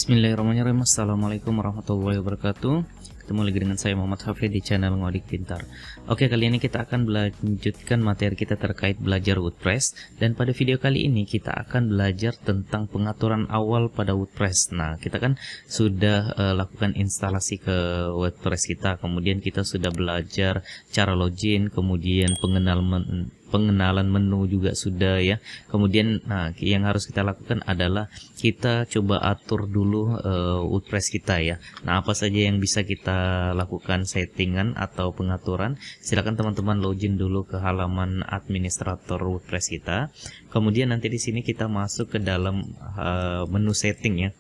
Bismillahirrahmanirrahim. Assalamualaikum warahmatullahi wabarakatuh. Ketemu lagi dengan saya Muhammad Hafid di channel Ngodik Pintar. Oke, kali ini kita akan melanjutkan materi kita terkait belajar WordPress. Dan pada video kali ini kita akan belajar tentang pengaturan awal pada WordPress. Nah, kita kan sudah lakukan instalasi ke WordPress kita. Kemudian kita sudah belajar cara login, kemudian pengenalan menu juga sudah ya. Kemudian yang harus kita lakukan adalah kita coba atur dulu WordPress kita ya. Nah, apa saja yang bisa kita lakukan settingan atau pengaturan? Silakan teman-teman login dulu ke halaman administrator WordPress kita. Kemudian nanti di sini kita masuk ke dalam menu setting ya.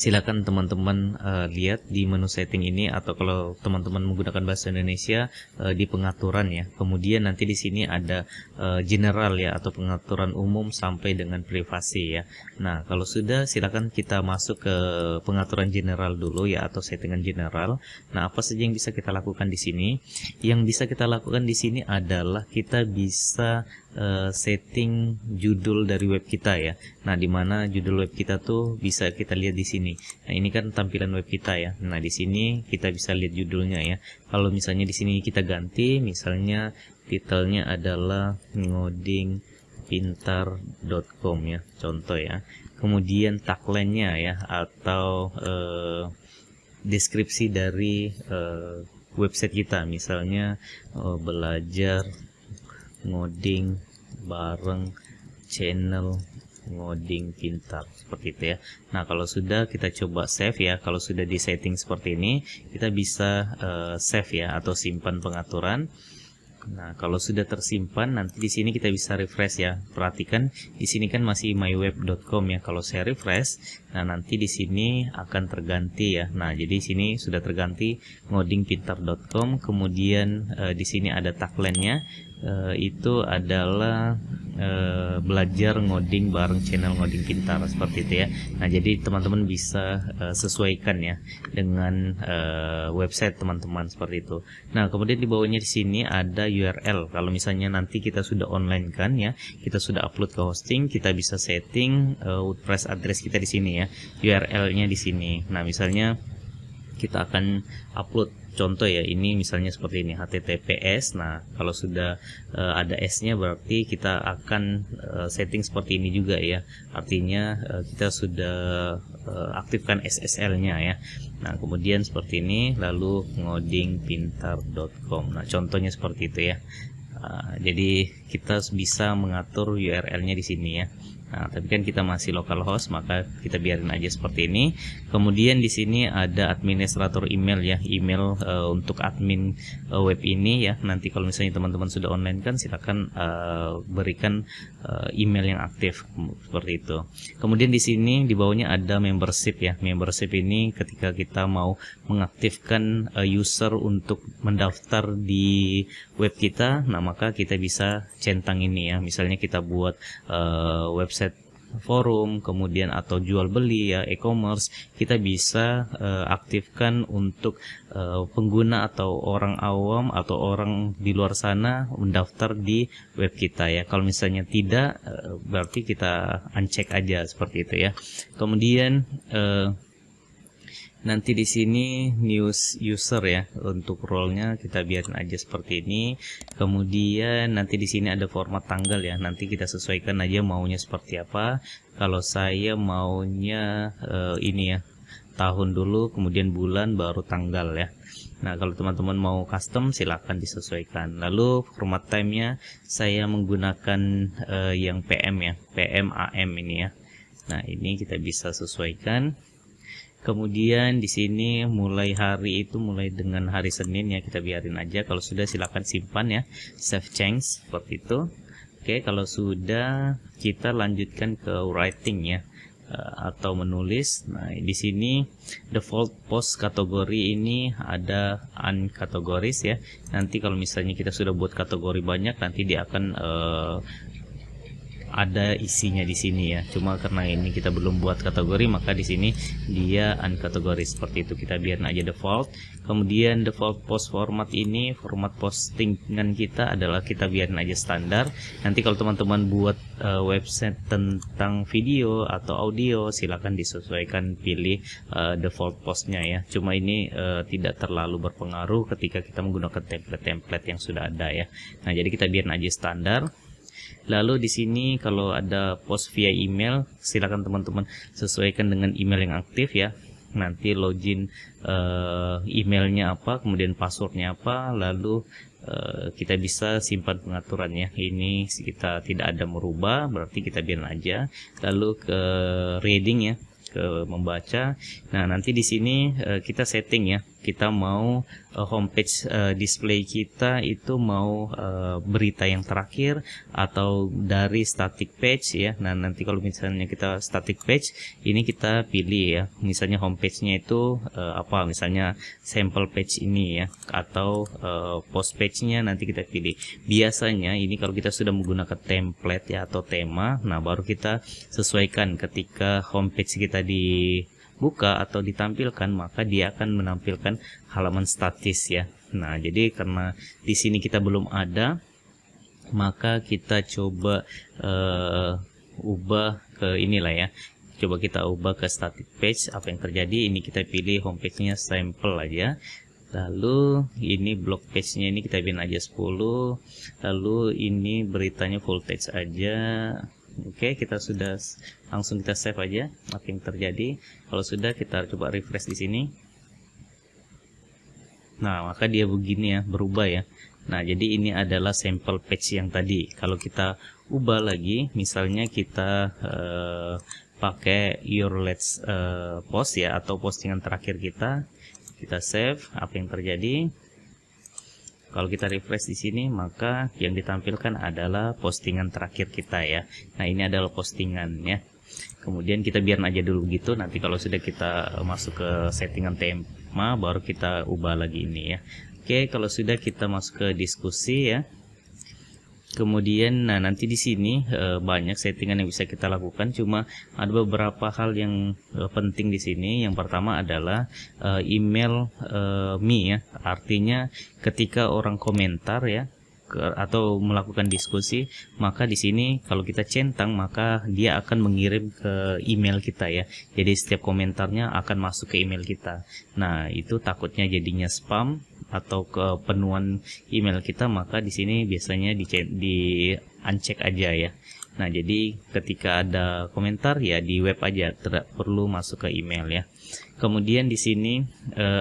Silakan teman-teman lihat di menu setting ini, atau kalau teman-teman menggunakan bahasa Indonesia di pengaturan ya. Kemudian nanti di sini ada general ya, atau pengaturan umum sampai dengan privasi ya. Nah, kalau sudah silakan kita masuk ke pengaturan general dulu ya, atau settingan general. Nah, apa saja yang bisa kita lakukan di sini? Yang bisa kita lakukan di sini adalah kita bisa setting judul dari web kita ya. Nah, dimana judul web kita tuh bisa kita lihat di sini. Nah, ini kan tampilan web kita ya. Nah, di sini kita bisa lihat judulnya ya. Kalau misalnya di sini kita ganti, misalnya titelnya adalah ngodingpintar.com ya, contoh ya. Kemudian tagline-nya ya, atau deskripsi dari website kita, misalnya belajar ngoding bareng channel Ngoding Pintar, seperti itu ya. Nah, kalau sudah kita coba save ya. Kalau sudah di setting seperti ini, kita bisa save ya, atau simpan pengaturan. Nah, kalau sudah tersimpan, nanti di sini kita bisa refresh ya. Perhatikan di sini kan masih myweb.com ya. Kalau saya refresh, nah nanti di sini akan terganti ya. Nah, jadi di sini sudah terganti ngodingpintar.com. Kemudian di sini ada tagline-nya, itu adalah belajar ngoding bareng channel Ngoding Pintar, seperti itu ya. Nah, jadi teman-teman bisa sesuaikan ya dengan website teman-teman, seperti itu. Nah, kemudian di bawahnya di sini ada URL. Kalau misalnya nanti kita sudah online kan ya, kita sudah upload ke hosting, kita bisa setting WordPress address kita di sini ya, URL-nya di sini. Nah, misalnya kita akan upload contoh ya, ini misalnya seperti ini, HTTPS. Nah, kalau sudah ada S-nya berarti kita akan setting seperti ini juga ya. Artinya kita sudah aktifkan SSL-nya ya. Nah, kemudian seperti ini, lalu ngodingpintar.com. Nah, contohnya seperti itu ya. Jadi kita bisa mengatur URL-nya di sini ya. Nah, tapi kan kita masih localhost, maka kita biarin aja seperti ini. Kemudian di sini ada administrator email ya, email untuk admin web ini ya. Nanti kalau misalnya teman-teman sudah online kan, silakan berikan email yang aktif seperti itu. Kemudian di sini di bawahnya ada membership ya. Membership ini ketika kita mau mengaktifkan user untuk mendaftar di web kita, nah maka kita bisa centang ini ya. Misalnya kita buat website forum, kemudian atau jual beli ya, e-commerce, kita bisa aktifkan untuk pengguna atau orang awam atau orang di luar sana mendaftar di web kita ya. Kalau misalnya tidak, berarti kita uncheck aja seperti itu ya. Kemudian nanti di sini news user ya, untuk role-nya kita biarin aja seperti ini. Kemudian nanti di sini ada format tanggal ya. Nanti kita sesuaikan aja maunya seperti apa. Kalau saya maunya ini ya, tahun dulu, kemudian bulan, baru tanggal ya. Nah, kalau teman-teman mau custom silahkan disesuaikan. Lalu format time-nya saya menggunakan yang PM ya, PM AM ini ya. Nah, ini kita bisa sesuaikan. Kemudian di sini mulai hari itu mulai dengan hari Senin ya, kita biarin aja. Kalau sudah silakan simpan ya, save change seperti itu. Oke, kalau sudah kita lanjutkan ke writing ya, atau menulis. Nah, di sini default post kategori ini ada uncategories ya. Nanti kalau misalnya kita sudah buat kategori banyak, nanti dia akan ada isinya di sini ya. Cuma karena ini kita belum buat kategori, maka di sini dia unkategori seperti itu. Kita biarin aja default. Kemudian default post format ini, format postingan kita adalah kita biarin aja standar. Nanti kalau teman-teman buat website tentang video atau audio, silakan disesuaikan, pilih default postnya ya. Cuma ini tidak terlalu berpengaruh ketika kita menggunakan template-template yang sudah ada ya. Nah, jadi kita biarin aja standar. Lalu di sini kalau ada post via email, silakan teman-teman sesuaikan dengan email yang aktif ya. Nanti login emailnya apa, kemudian passwordnya apa, lalu kita bisa simpan pengaturannya. Ini kita tidak ada merubah, berarti kita biarin aja. Lalu ke reading ya, ke membaca. Nah, nanti di sini kita setting ya. Kita mau homepage display kita itu mau berita yang terakhir atau dari static page ya. Nah, nanti kalau misalnya kita static page, ini kita pilih ya. Misalnya homepage-nya itu apa? Misalnya sample page ini ya, atau post page-nya nanti kita pilih. Biasanya ini kalau kita sudah menggunakan template ya atau tema, nah baru kita sesuaikan ketika homepage kita dibuka atau ditampilkan, maka dia akan menampilkan halaman statis ya. Nah, jadi karena di sini kita belum ada, maka kita coba ubah ke inilah ya. Coba kita ubah ke static page. Apa yang terjadi? Ini kita pilih homepage-nya sample aja. Lalu ini blog page-nya ini kita bikin aja 10. Lalu ini beritanya full text aja. Oke, kita sudah langsung kita save aja apa yang terjadi. Kalau sudah, kita coba refresh di sini. Nah, maka dia begini ya, berubah ya. Nah, jadi ini adalah sampel page yang tadi. Kalau kita ubah lagi, misalnya kita pakai your latest post ya, atau postingan terakhir kita save. Apa yang terjadi? Kalau kita refresh di sini, maka yang ditampilkan adalah postingan terakhir kita ya. Nah, ini adalah postingan ya. Kemudian kita biarin aja dulu gitu. Nanti kalau sudah kita masuk ke settingan tema, baru kita ubah lagi ini ya. Oke, kalau sudah kita masuk ke diskusi ya. Kemudian, nah nanti di sini banyak settingan yang bisa kita lakukan. Cuma ada beberapa hal yang penting di sini. Yang pertama adalah email me ya. Artinya ketika orang komentar ya atau melakukan diskusi, maka di sini kalau kita centang, maka dia akan mengirim ke email kita ya. Jadi setiap komentarnya akan masuk ke email kita. Nah, itu takutnya jadinya spam atau kepenuhan email kita, maka di sini biasanya di uncheck aja ya. Nah, jadi ketika ada komentar ya di web aja, tidak perlu masuk ke email ya. Kemudian di sini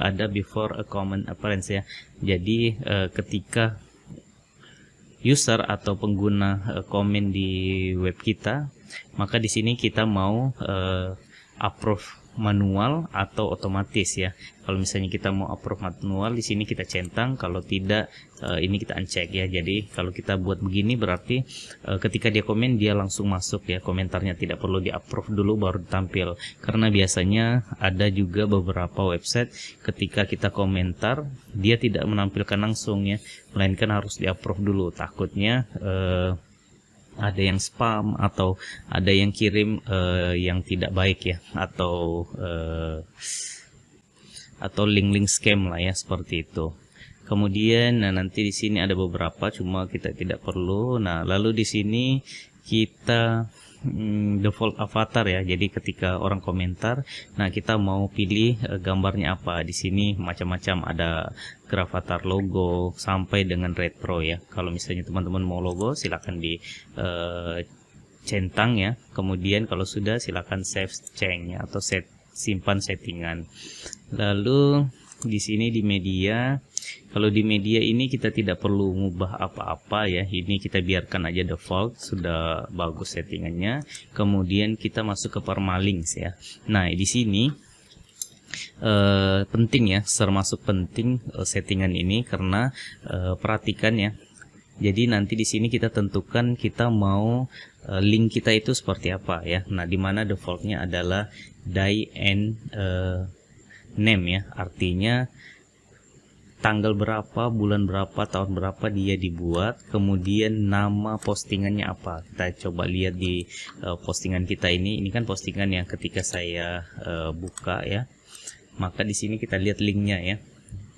ada before a comment appearance ya. Jadi ketika user atau pengguna komen di web kita, maka di sini kita mau approve manual atau otomatis ya. Kalau misalnya kita mau approve manual, di sini kita centang. Kalau tidak, ini kita uncheck ya. Jadi kalau kita buat begini, berarti ketika dia komen, dia langsung masuk ya. Komentarnya tidak perlu di approve dulu baru tampil. Karena biasanya ada juga beberapa website ketika kita komentar, dia tidak menampilkan langsung ya, melainkan harus di approve dulu. Takutnya ada yang spam atau ada yang kirim yang tidak baik ya, atau link-link scam lah ya, seperti itu. Kemudian nah nanti di sini ada beberapa, cuma kita tidak perlu. Nah, lalu di sini kita default avatar ya. Jadi ketika orang komentar, nah kita mau pilih gambarnya apa. Di sini macam-macam, ada gravatar logo sampai dengan retro ya. Kalau misalnya teman-teman mau logo, silakan di centang ya. Kemudian kalau sudah, silakan save change ya, atau simpan settingan. Lalu di sini di media, kalau di media ini kita tidak perlu mengubah apa-apa ya. Ini kita biarkan aja default, sudah bagus settingannya. Kemudian kita masuk ke permalinks ya. Nah, di sini penting ya, termasuk penting settingan ini, karena perhatikan ya. Jadi nanti di sini kita tentukan kita mau link kita itu seperti apa ya. Nah, dimana defaultnya adalah die and name ya, artinya tanggal berapa, bulan berapa, tahun berapa dia dibuat, kemudian nama postingannya apa. Kita coba lihat di postingan kita ini. Ini kan postingan yang ketika saya buka ya, maka di sini kita lihat linknya ya,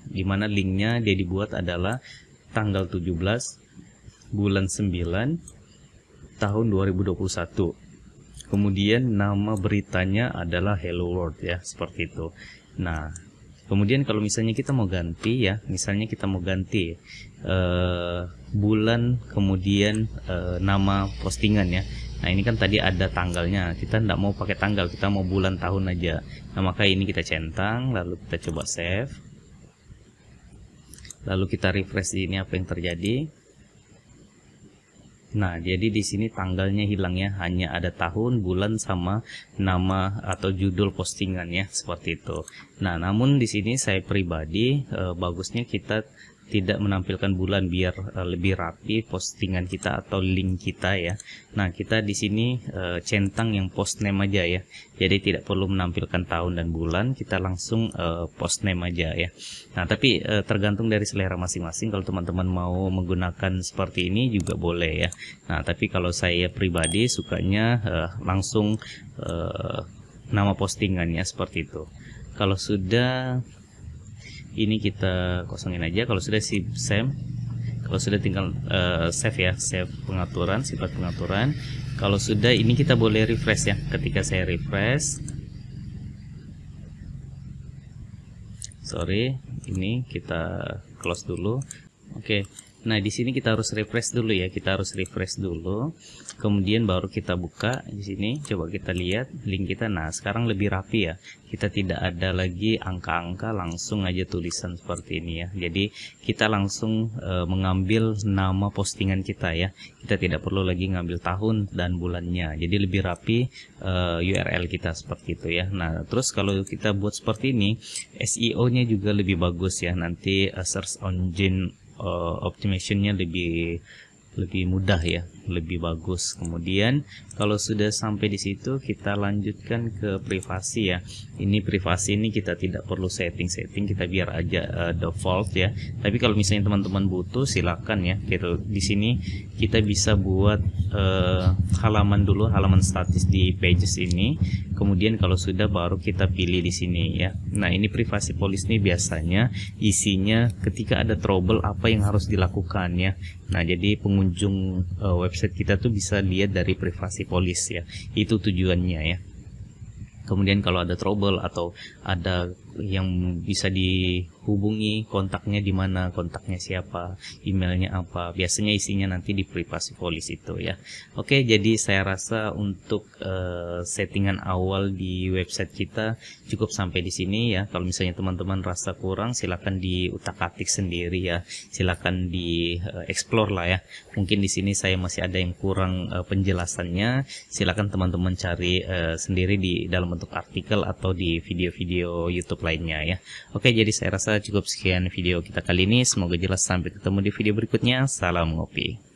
dimana linknya dia dibuat adalah tanggal 17 bulan 9 tahun 2021. Kemudian nama beritanya adalah Hello World ya, seperti itu. Nah, kemudian kalau misalnya kita mau ganti ya, misalnya kita mau ganti bulan, kemudian nama postingan ya. Nah, ini kan tadi ada tanggalnya, kita tidak mau pakai tanggal, kita mau bulan tahun aja. Nah, maka ini kita centang, lalu kita coba save, lalu kita refresh ini, apa yang terjadi. Nah, jadi di sini tanggalnya hilang ya, hanya ada tahun, bulan, sama nama atau judul postingan ya, seperti itu. Nah, namun di sini saya pribadi bagusnya kita tidak menampilkan bulan biar lebih rapi postingan kita atau link kita ya. Nah, kita di sini centang yang post name aja ya. Jadi tidak perlu menampilkan tahun dan bulan, kita langsung post name aja ya. Nah, tapi tergantung dari selera masing-masing. Kalau teman-teman mau menggunakan seperti ini juga boleh ya. Nah, tapi kalau saya pribadi sukanya langsung nama postingannya seperti itu. Kalau sudah ini kita kosongin aja. Kalau sudah save, kalau sudah tinggal save ya, save pengaturan, sifat pengaturan. Kalau sudah ini kita boleh refresh ya. Ketika saya refresh, sorry, ini kita close dulu. Oke. Nah, di sini kita harus refresh dulu ya. Kita harus refresh dulu. Kemudian baru kita buka di sini. Coba kita lihat link kita. Nah, sekarang lebih rapi ya. Kita tidak ada lagi angka-angka, langsung aja tulisan seperti ini ya. Jadi kita langsung mengambil nama postingan kita ya. Kita tidak perlu lagi ngambil tahun dan bulannya. Jadi lebih rapi URL kita seperti itu ya. Nah, terus kalau kita buat seperti ini, SEO-nya juga lebih bagus ya. Nanti search engine optimization-nya lebih mudah ya, lebih bagus. Kemudian kalau sudah sampai di situ, kita lanjutkan ke privasi ya. Ini privasi ini kita tidak perlu setting, kita biar aja default ya. Tapi kalau misalnya teman-teman butuh, silakan ya. Gitu. Di sini kita bisa buat halaman dulu, halaman statis di pages ini. Kemudian kalau sudah baru kita pilih di sini ya. Nah, ini privasi policy ini biasanya isinya ketika ada trouble apa yang harus dilakukan ya. Nah, jadi pengunjung website kita tuh bisa lihat dari privasi policy ya. Itu tujuannya ya. Kemudian kalau ada trouble atau ada yang bisa dihubungi, kontaknya di mana, kontaknya siapa, emailnya apa, biasanya isinya nanti di privasi policy itu ya. Oke, jadi saya rasa untuk settingan awal di website kita cukup sampai di sini ya. Kalau misalnya teman-teman rasa kurang, silakan diutak-atik sendiri ya. Silakan di explore lah ya. Mungkin di sini saya masih ada yang kurang penjelasannya. Silakan teman-teman cari sendiri di dalam bentuk artikel atau di video-video YouTube lainnya ya. Oke, jadi saya rasa cukup sekian video kita kali ini. Semoga jelas. Sampai ketemu di video berikutnya. Salam ngopi.